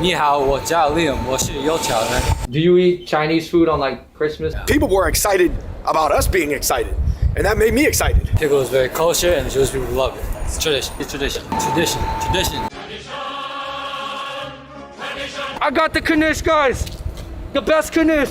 你好，我叫 Liam，我是有巧人。Do you eat Chinese food on like Christmas? People were excited about us being excited, and that made me excited. Pickle is very kosher, and Jewish people love it. It's tradition. It's tradition. Tradition. Tradition. I got the knish, guys. The best knish.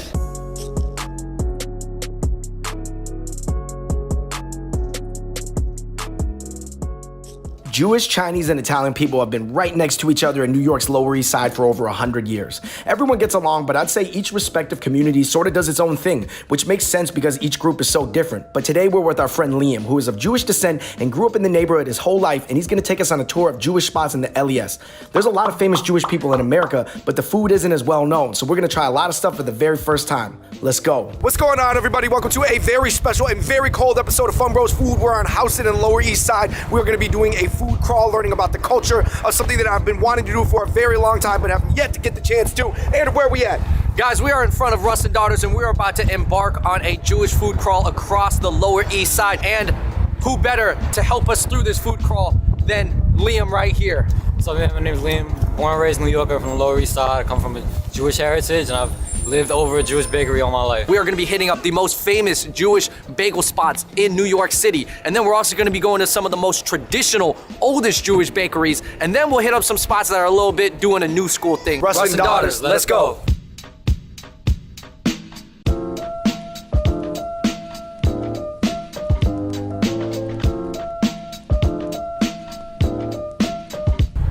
Jewish, Chinese, and Italian people have been right next to each other in New York's Lower East Side for over 100 years. Everyone gets along, but I'd say each respective community sort of does its own thing, which makes sense because each group is so different. But today we're with our friend Liam, who is of Jewish descent and grew up in the neighborhood his whole life, and he's gonna take us on a tour of Jewish spots in the LES. There's a lot of famous Jewish people in America, but the food isn't as well known, so we're gonna try a lot of stuff for the very first time. Let's go. What's going on, everybody? Welcome to a very special and very cold episode of Fun Bros Food. We're on Houston and Lower East Side. We're gonna be doing a food crawl, learning about the culture of something that I've been wanting to do for a very long time, but have yet to get the chance to. And where are we at? Guys, we are in front of Russ and Daughters, and we're about to embark on a Jewish food crawl across the Lower East Side. And who better to help us through this food crawl than Liam right here? So my name is Liam, born and raised in New York. I'm from the Lower East Side. I come from a Jewish heritage, and I've lived over a Jewish bakery all my life. We are gonna be hitting up the most famous Jewish bagel spots in New York City. And then we're also gonna be going to some of the most traditional, oldest Jewish bakeries. And then we'll hit up some spots that are a little bit doing a new school thing. Russ and Daughters, let's go.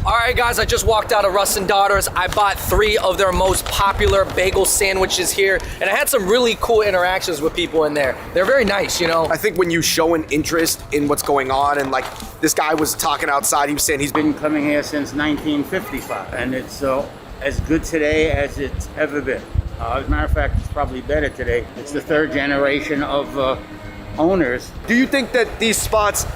All right, guys, I just walked out of Russ and Daughters. I bought 3 of their most popular bagel sandwiches here, and I had some really cool interactions with people in there. They're very nice, you know? I think when you show an interest in what's going on, and like this guy was talking outside, he was saying he's been coming here since 1955, and it's as good today as it's ever been. As a matter of fact, it's probably better today. It's the 3rd generation of owners. Do you think that these spots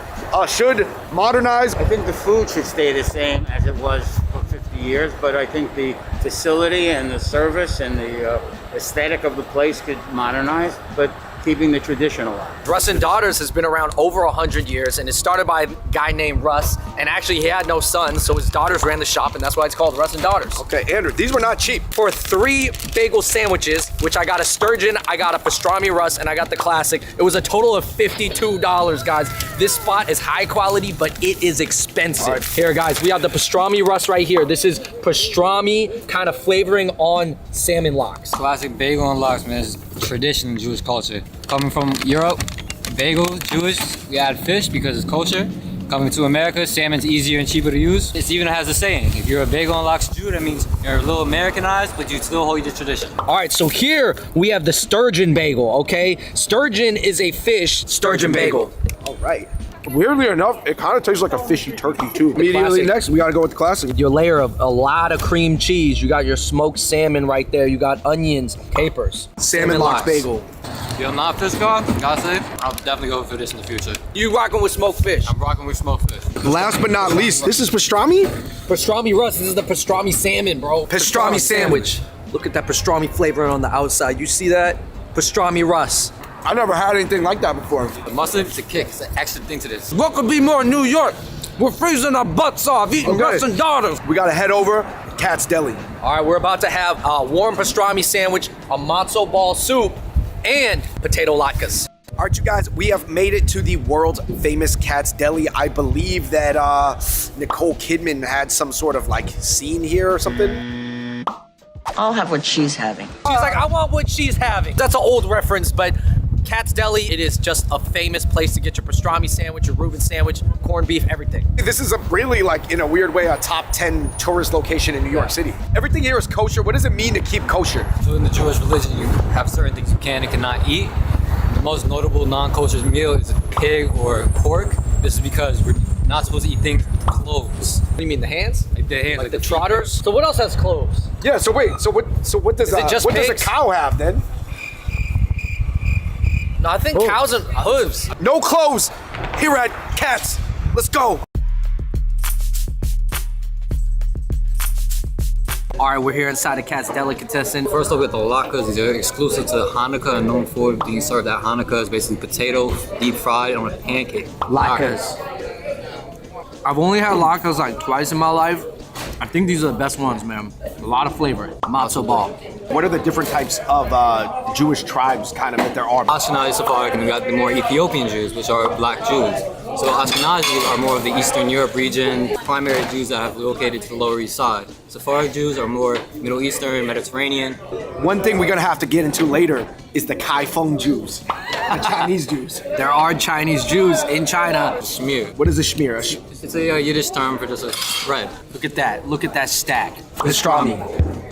should modernize? I think the food should stay the same as it was for 50 years, but I think the facility and the service and the aesthetic of the place could modernize, but keeping the tradition alive. Russ and Daughters has been around over 100 years, and it started by a guy named Russ, and actually he had no sons, so his daughters ran the shop, and that's why it's called Russ and Daughters. Okay, Andrew, these were not cheap. For 3 bagel sandwiches, which I got a sturgeon, I got a pastrami Russ, and I got the classic, it was a total of $52, guys. This spot is high quality, but it is expensive. Right. Here, guys, we have the pastrami Russ right here. This is pastrami kind of flavoring on salmon lox. Classic bagel and lox, man, is tradition in Jewish culture. Coming from Europe, bagel, Jewish, we add fish because it's kosher. Coming to America, salmon's easier and cheaper to use. It even has a saying, if you're a bagel and lox Jew, that means you're a little Americanized, but you still hold your tradition. All right, so here we have the sturgeon bagel, okay? Sturgeon is a fish, sturgeon bagel. All right. Weirdly enough, it kind of tastes like a fishy turkey too. Immediately classic. Next, we gotta go with the classic. Your layer of a lot of cream cheese. You got your smoked salmon right there. You got onions, capers. Salmon lox bagel. If you're not fish guy, gotta say, I'll definitely go for this in the future. You rocking with smoked fish? I'm rocking with smoked fish. Last but not least, this is pastrami? Pastrami Russ, this is the pastrami salmon, bro. Pastrami sandwich. Look at that pastrami flavor on the outside. You see that? Pastrami Russ. I've never had anything like that before. The mustard, it's a kick, it's an extra thing to this. What could be more New York? We're freezing our butts off, eating Russ and Daughters. We gotta head over to Cat's Deli. All right, we're about to have a warm pastrami sandwich, a matzo ball soup, and potato latkes. All right, you guys, we have made it to the world's famous Cat's Deli. I believe that Nicole Kidman had some sort of like scene here or something. I'll have what she's having. She's like, I want what she's having. That's an old reference, but Cat's Deli, it is just a famous place to get your pastrami sandwich, your Reuben sandwich, corned beef, everything. This is a really, like, in a weird way, a top 10 tourist location in New York City. Everything here is kosher. What does it mean to keep kosher? So in the Jewish religion, you have certain things you can and cannot eat. The most notable non-kosher meal is a pig or pork. This is because we're not supposed to eat things with cloves. What do you mean, the hands? Like the hands, like the trotters? So what else has cloves? Yeah, so wait, so what does what does a cow have then? No, I think cows and hooves. No clothes here at Cats. Let's go. All right, we're here inside of Cat's Delicatessen. First look at the latkes. These are exclusive to Hanukkah and known for being served at Hanukkah. It's basically potato deep fried on a pancake. Latkes. I've only had latkes like twice in my life, I think these are the best ones, man. A lot of flavor. Matzo ball. What are the different types of Jewish tribes kind of that there are? Ashkenazi, Sephardic, and we got the more Ethiopian Jews, which are black Jews. So Ashkenazi are more of the Eastern Europe region, primary Jews that have located to the Lower East Side. Sephardic Jews are more Middle Eastern, Mediterranean. One thing we're gonna have to get into later is the Kaifeng Jews, the Chinese Jews. There are Chinese Jews in China. Shmir. What is a shmir? It's a Yiddish term for just a spread. Look at that. Look at that stack. Pastrami.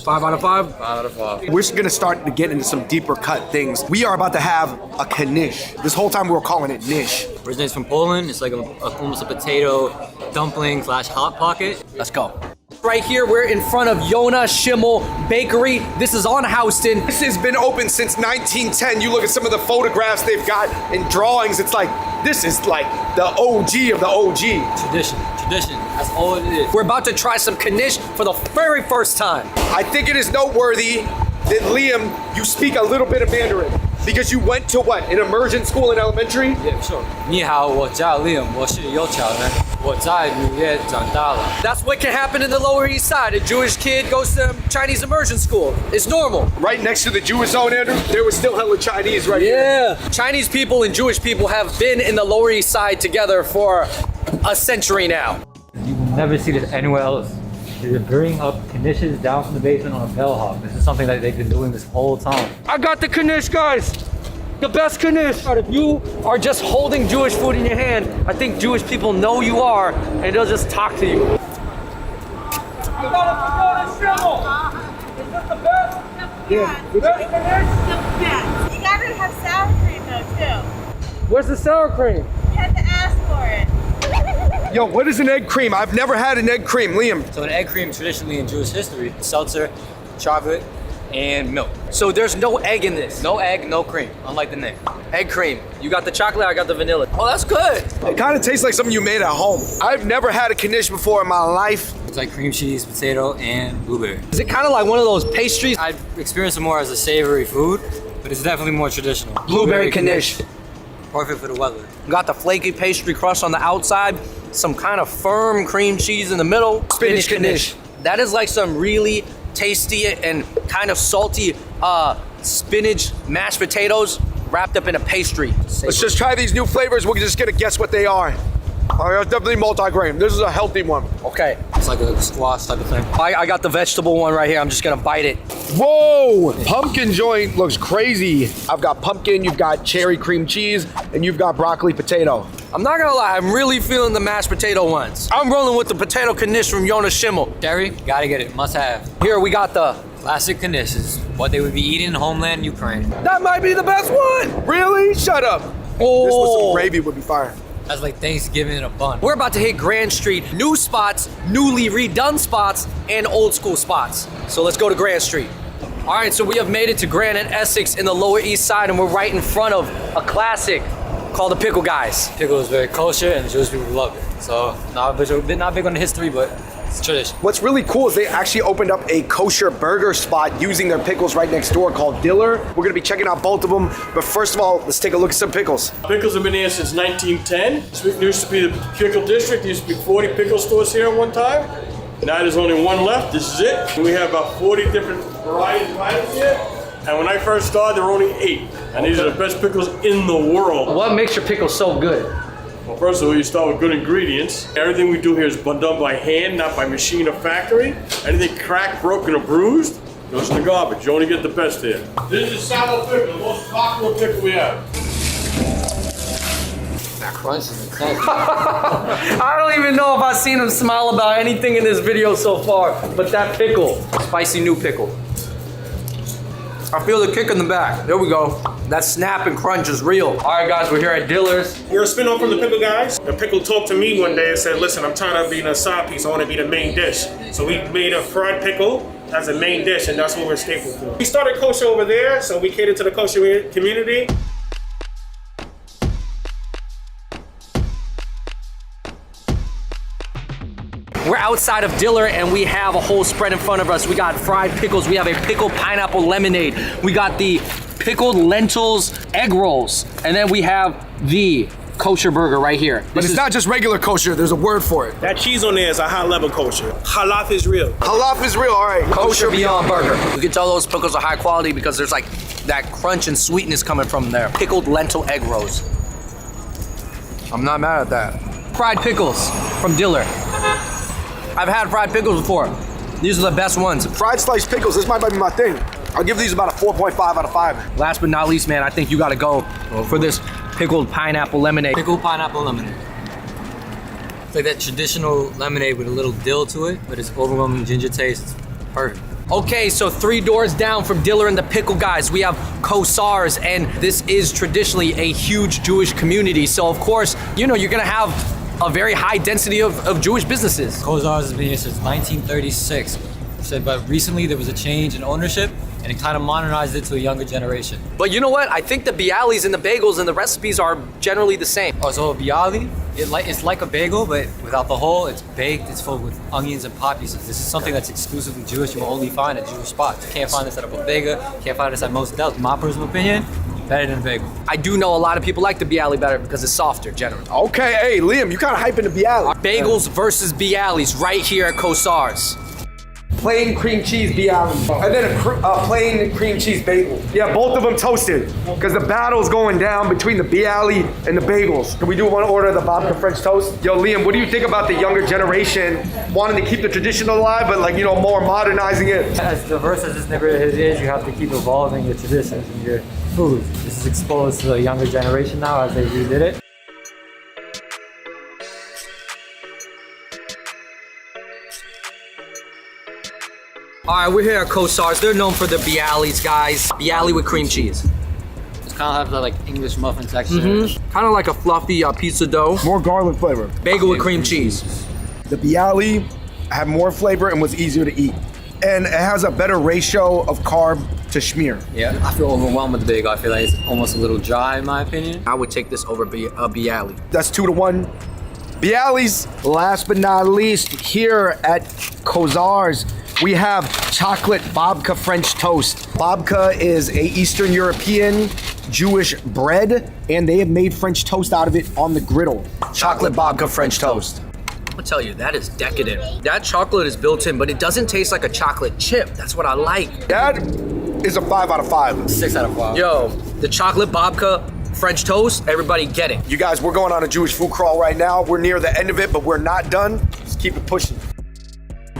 5 out of 5? 5 out of 5. We're gonna start to get into some deeper cut things. We are about to have a knish. This whole time we were calling it nish. Originates from Poland. It's like almost a potato dumpling / hot pocket. Let's go. Right here, we're in front of Yonah Schimmel Bakery. This is on Houston. This has been open since 1910. You look at some of the photographs they've got and drawings. It's like, this is like the OG of the OG. Tradition. That's all it is. We're about to try some knish for the very first time. I think it is noteworthy that Liam, you speak a little bit of Mandarin because you went to what, an immersion school in elementary? Yeah, sure. 你好，我叫 Liam，我是有巧人，我在纽约长大了。 That's what can happen in the Lower East Side. A Jewish kid goes to Chinese immersion school. It's normal. Right next to the Jewish zone, Andrew, there was still hella Chinese right here. Yeah. Chinese people and Jewish people have been in the Lower East Side together for a century now. You will never see this anywhere else. They're bringing up knishes down from the basement on a bellhop. This is something that they've been doing this whole time. I got the knish, guys. The best knish. If you are just holding Jewish food in your hand, I think Jewish people know you are, and they'll just talk to you. I got a Schimmel. Is this the best? Yeah. Best knish? The best. You gotta have sour cream though too. Where's the sour cream? You have to ask for it. Yo, what is an egg cream? I've never had an egg cream, Liam. So an egg cream traditionally in Jewish history, seltzer, chocolate, and milk. So there's no egg in this. No egg, no cream, unlike the name. Egg cream. You got the chocolate, I got the vanilla. Oh, that's good. It kind of tastes like something you made at home. I've never had a knish before in my life. It's like cream cheese, potato, and blueberry. Is it kind of like one of those pastries? I've experienced it more as a savory food, but it's definitely more traditional. Blueberry knish. Perfect for the weather. Got the flaky pastry crust on the outside, some kind of firm cream cheese in the middle. Spinach knish. That is like some really tasty and kind of salty spinach mashed potatoes wrapped up in a pastry. Let's just try these new flavors. We're just gonna guess what they are. Definitely multi-grain. This is a healthy one. Okay, It's like a squash type of thing. I got the vegetable one right here. I'm just gonna bite it. Whoa! Pumpkin joint looks crazy. I've got pumpkin, you've got cherry cream cheese, and you've got broccoli potato. I'm not gonna lie, I'm really feeling the mashed potato ones. I'm rolling with the potato knish from Yonah Schimmel. Cherry, gotta get it, must have. Here we got the, Classic knish is what they would be eating in homeland Ukraine. that might be the best one. Really? Shut up. Oh. This with some gravy would be fire. That's like Thanksgiving in a bun. We're about to hit Grand Street. New spots, newly redone spots, and old school spots. So let's go to Grand Street. All right, so we have made it to Grand and Essex in the Lower East Side, and we're right in front of a classic called the Pickle Guys. Pickle is very kosher and Jewish people love it. So not big on the history, but it's tradition. What's really cool is they actually opened up a kosher burger spot using their pickles right next door called Diller. We're gonna be checking out both of them, but first of all, let's take a look at some pickles. Pickles have been here since 1910. This used to be the pickle district. There used to be 40 pickle stores here at one time. Now there's only one left. This is it. We have about 40 different varieties of items here. And when I first started, there were only 8. And these are the best pickles in the world. What makes your pickle so good? Well, first of all, you start with good ingredients. Everything we do here is done by hand, not by machine or factory. Anything cracked, broken, or bruised goes in the garbage. You only get the best here. This is sour pickle, the most popular pickle we have. That crunch is intense. I don't even know if I've seen him smile about anything in this video so far, but that pickle, spicy new pickle. I feel the kick in the back. There we go. That snap and crunch is real. All right, guys, we're here at Diller's. We're a spin-off from the Pickle Guys. The pickle talked to me one day and said, listen, I'm tired of being a side piece. I want to be the main dish. So we made a fried pickle as a main dish, and that's what we're staple for. We started kosher over there, so we cater to the kosher community. We're outside of Diller and we have a whole spread in front of us. We got fried pickles. We have a pickled pineapple lemonade. We got the pickled lentils egg rolls. And then we have the kosher burger right here. But it's not just regular kosher, there's a word for it. That cheese on there is a high level kosher. Halaf is real. Halaf is real, all right. Kosher Beyond Burger. You can tell those pickles are high quality because there's like that crunch and sweetness coming from there. Pickled lentil egg rolls. I'm not mad at that. Fried pickles from Diller. I've had fried pickles before. These are the best ones. Fried sliced pickles, this might be my thing. I'll give these about a 4.5 out of 5. Last but not least, man, I think you gotta go for this pickled pineapple lemonade. Pickled pineapple lemonade. It's like that traditional lemonade with a little dill to it, but it's overwhelming ginger taste. It's perfect. Okay, so 3 doors down from Diller and the Pickle Guys, we have Kosar's, and this is traditionally a huge Jewish community. So of course, you know, you're gonna have a very high density of Jewish businesses. Kosar's has been here since 1936. Said, but recently there was a change in ownership, and it kind of modernized it to a younger generation. But you know what? I think the bialys and the bagels and the recipes are generally the same. Oh, so a bialy, it's like a bagel, but without the hole. It's baked, it's filled with onions and pot pieces. This is something that's exclusively Jewish. You will only find at Jewish spots. You can't find this at a bodega, you can't find this at most Del's. In my personal opinion, better than a bagel. I do know a lot of people like the bialy better because it's softer generally. Okay, hey, Liam, you kind of hyping the bialy. Bagels versus bialys right here at Kosar's. Plain cream cheese bialy. And then a plain cream cheese bagel. Yeah, both of them toasted. Because the battle's going down between the bialy and the bagels. Can we do one order of the babka French toast? Yo, Liam, what do you think about the younger generation wanting to keep the tradition alive, but like, you know, more modernizing it? As diverse as this neighborhood is, you have to keep evolving your traditions and your food. This is exposed to the younger generation now as they redid it. All right, we're here at Kosar's. They're known for the bialys, guys. Bialy with cream cheese. It's kind of have that like English muffin texture. Kind of like a fluffy pizza dough. More garlic flavor. Bagel with cream cheese. The bialy had more flavor and was easier to eat. And it has a better ratio of carb to schmear. Yeah, I feel overwhelmed with the bagel. I feel like it's almost a little dry in my opinion. I would take this over a bialy. That's 2-1. Bialys, last but not least, here at Kosar's, we have chocolate babka French toast. Babka is a Eastern European Jewish bread, and they have made French toast out of it on the griddle. Chocolate babka French toast. I'll tell you, that is decadent. That chocolate is built in, but it doesn't taste like a chocolate chip. That's what I like. That is a 5 out of 5. 6 out of 5. Yo, the chocolate babka French toast, everybody get it. You guys, we're going on a Jewish food crawl right now. We're near the end of it, but we're not done. Just keep it pushing.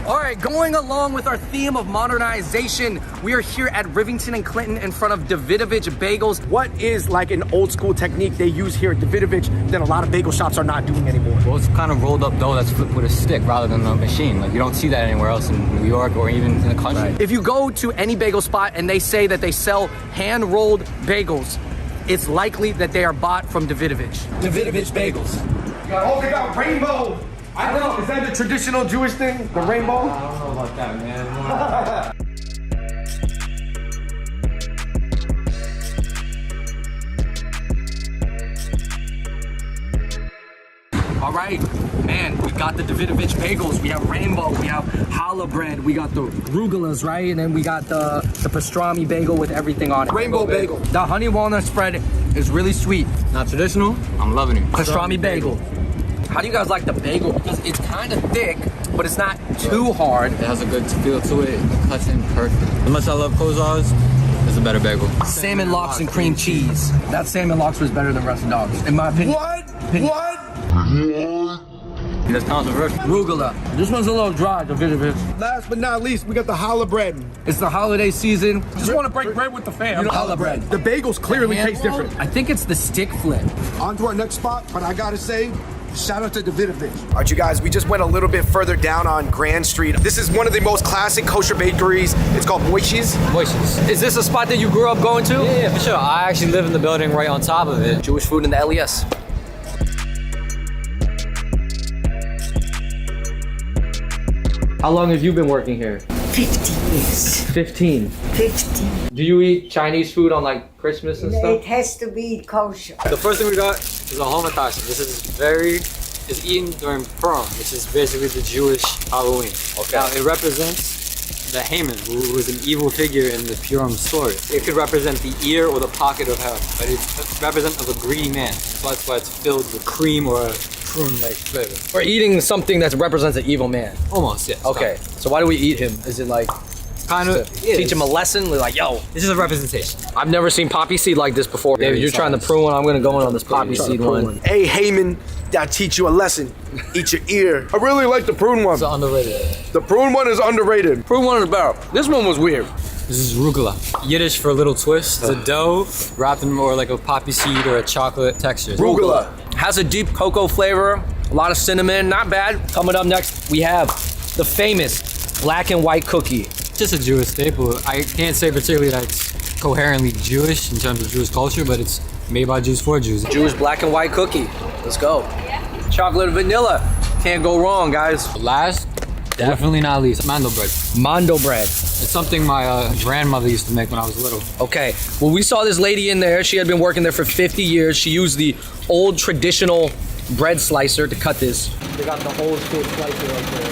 All right, going along with our theme of modernization, we are here at Rivington and Clinton in front of Davidovich Bagels. What is like an old school technique they use here at Davidovich that a lot of bagel shops are not doing anymore? Well, it's kind of rolled up dough that's flipped with a stick rather than a machine. Like you don't see that anywhere else in New York or even in the country. If you go to any bagel spot and they say that they sell hand-rolled bagels, it's likely that they are bought from Davidovich. Davidovich Bagels. Oh, they got rainbow. I know. Is that the traditional Jewish thing? The rainbow? I don't know about that, man. All right, man, we got the Davidovich Bagels. We have rainbow, we have challah bread, we got the rugulas, right? And then we got the pastrami bagel with everything on it. Rainbow bagel. The honey walnut spread is really sweet. Not traditional. I'm loving it. Pastrami bagel. How do you guys like the bagel? Because it's kind of thick, but it's not too hard. It has a good feel to it. It cuts in perfect. As much as I love Kosar's, it's a better bagel. Salmon lox and cream cheese. That salmon lox was better than Russian dogs, in my opinion. What? That's controversial. Arugula. This one's a little dry, Davidovich. Last but not least, we got the challah bread. It's the holiday season. Just want to break bread with the fam. Challah bread. The bagels clearly taste different. I think it's the stick flip. On to our next spot, but I gotta say, shout out to Davidovich. All right, you guys, we just went a little bit further down on Grand Street. This is one of the most classic kosher bakeries. It's called Moishes. Moishes. Is this a spot that you grew up going to? Yeah, for sure. I actually live in the building right on top of it. Jewish food in the LES. How long have you been working here? 50 years. 15. 50. Do you eat Chinese food on like Christmas and It stuff? has to be kosher. The first thing we got is a hamantash. This is eaten during Purim, which is basically the Jewish Halloween. Okay. Now it represents the Haman, who was an evil figure in the Purim story. It could represent the ear or the pocket of heaven, but it's representative of a greedy man. So that's why it's filled with cream or a prune-like flavor. We're eating something that represents an evil man. Almost, yes. Okay, so why do we eat him? Is it like Kind of. teach him a lesson? Like, yo, This is a representation. I've never seen poppy seed like this before. David, you're trying the prune one. I'm gonna go in on this poppy seed one. Hey, Haman, I teach you a lesson. Eat your ear. I really like the prune one. It's underrated. The prune one is underrated. Prune one is better. This one was weird. This is rugula. Yiddish for a little twist. It's a dough wrapped in more like a poppy seed or a chocolate texture. Rugula. Has a deep cocoa flavor, a lot of cinnamon, not bad. Coming up next, we have the famous black and white cookie. Just a Jewish staple. I can't say particularly that it's coherently Jewish in terms of Jewish culture, but it's made by Jews for Jews. Jewish black and white cookie. Let's go. Chocolate and vanilla. Can't go wrong, guys. Last, definitely not least, mandel bread. Mondo bread. It's something my grandmother used to make when I was little. Okay, well, we saw this lady in there. She had been working there for 50 years. She used the old traditional bread slicer to cut this. They got the old school slicer right there.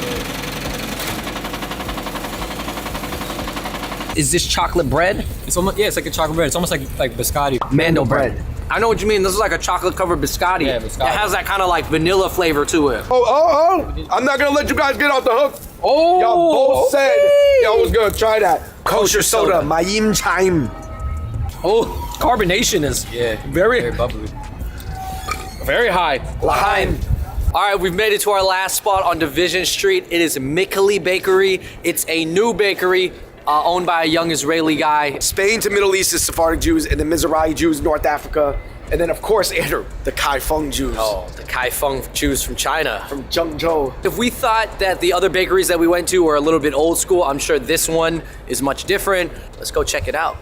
Is this chocolate bread? It's almost, yeah, it's like a chocolate bread. It's almost like biscotti. Mando bread. I know what you mean. This is like a chocolate covered biscotti. Yeah, biscotti. It has that kind of like vanilla flavor to it. I'm not gonna let you guys get off the hook. Oh, Y'all both said okay. y'all was gonna try that. Kosher soda, Mayim Chaim. Oh, carbonation is Very bubbly. very high. Lahaim. All right, we've made it to our last spot on Division Street. It is Mikali Bakery. It's a new bakery owned by a young Israeli guy. Spain to Middle East is Sephardic Jews, and the Mizrahi Jews, North Africa. And then, of course, Andrew, the Kai Feng Jews. Oh, the Kai Feng Jews from China. From Zhengzhou. If we thought that the other bakeries that we went to were a little bit old school, I'm sure this one is much different. Let's go check it out.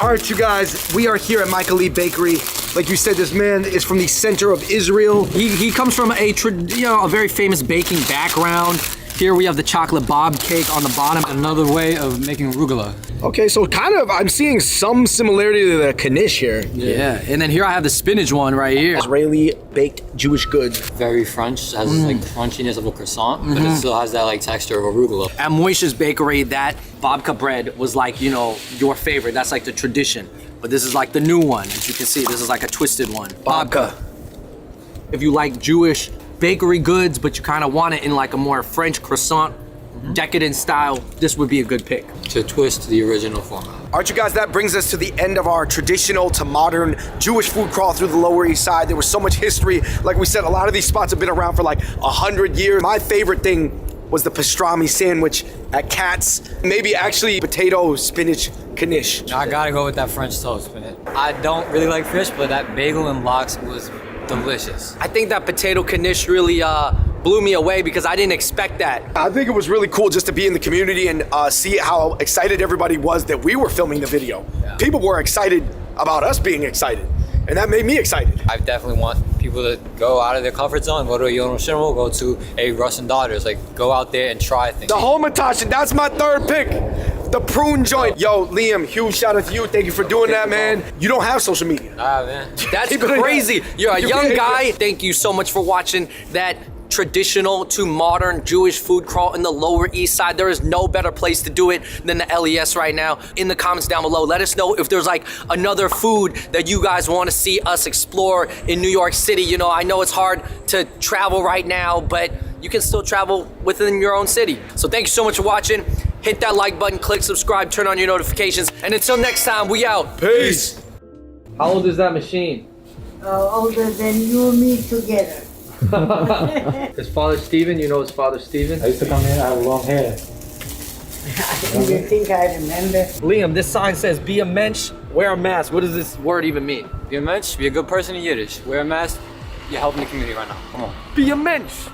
All right, you guys, we are here at Michael Lee Bakery. Like you said, this man is from the center of Israel. He comes from a very famous baking background. Here we have the chocolate bob cake on the bottom. Another way of making rugula. Okay, so kind of, I'm seeing some similarity to the knish here. Yeah, and then here I have the spinach one right here. Israeli baked Jewish goods. Very French. It has like crunchiness of a croissant, but it still has that like texture of a rugula. At Moishe's Bakery, that babka bread was like, you know, your favorite. That's like the tradition. But this is like the new one. As you can see, this is like a twisted one. Babka. If you like Jewish bakery goods, but you kind of want it in like a more French croissant, decadent style, this would be a good pick. To twist the original format. All right, you guys, that brings us to the end of our traditional to modern Jewish food crawl through the Lower East Side. There was so much history. Like we said, a lot of these spots have been around for like 100 years. My favorite thing was the pastrami sandwich at Katz. Maybe actually potato spinach knish. I gotta go with that French toast, man. I don't really like fish, but that bagel and lox was delicious. I think that potato knish really blew me away because I didn't expect that. I think it was really cool just to be in the community and see how excited everybody was that we were filming the video. Yeah. People were excited about us being excited, and that made me excited. I definitely want people to go out of their comfort zone, go to a Yom Shimmel, go to a Russ and Daughters, like go out there and try things. The Hamantash, that's my third pick. The prune joint. Yo, Liam, huge shout out to you. Thank you for doing that, man. You don't have social media. Man. That's Keep it in crazy. there. You're a You young can't- guy. Thank you so much for watching that traditional to modern Jewish food crawl in the Lower East Side. There is no better place to do it than the LES right now. In the comments down below, let us know if there's like another food that you guys want to see us explore in New York City. You know, I know it's hard to travel right now, but you can still travel within your own city. So thank you so much for watching. Hit that like button, click subscribe, turn on your notifications. And until next time, we out. Peace. How old is that machine? Older than you and me together. His father Steven, you know his father Steven? I used to come here, I have long hair. You think I remember? Liam, this sign says be a mensch, wear a mask. What does this word even mean? Be a mensch, be a good person in Yiddish. Wear a mask, you're helping the community right now. Come on. Be a mensch.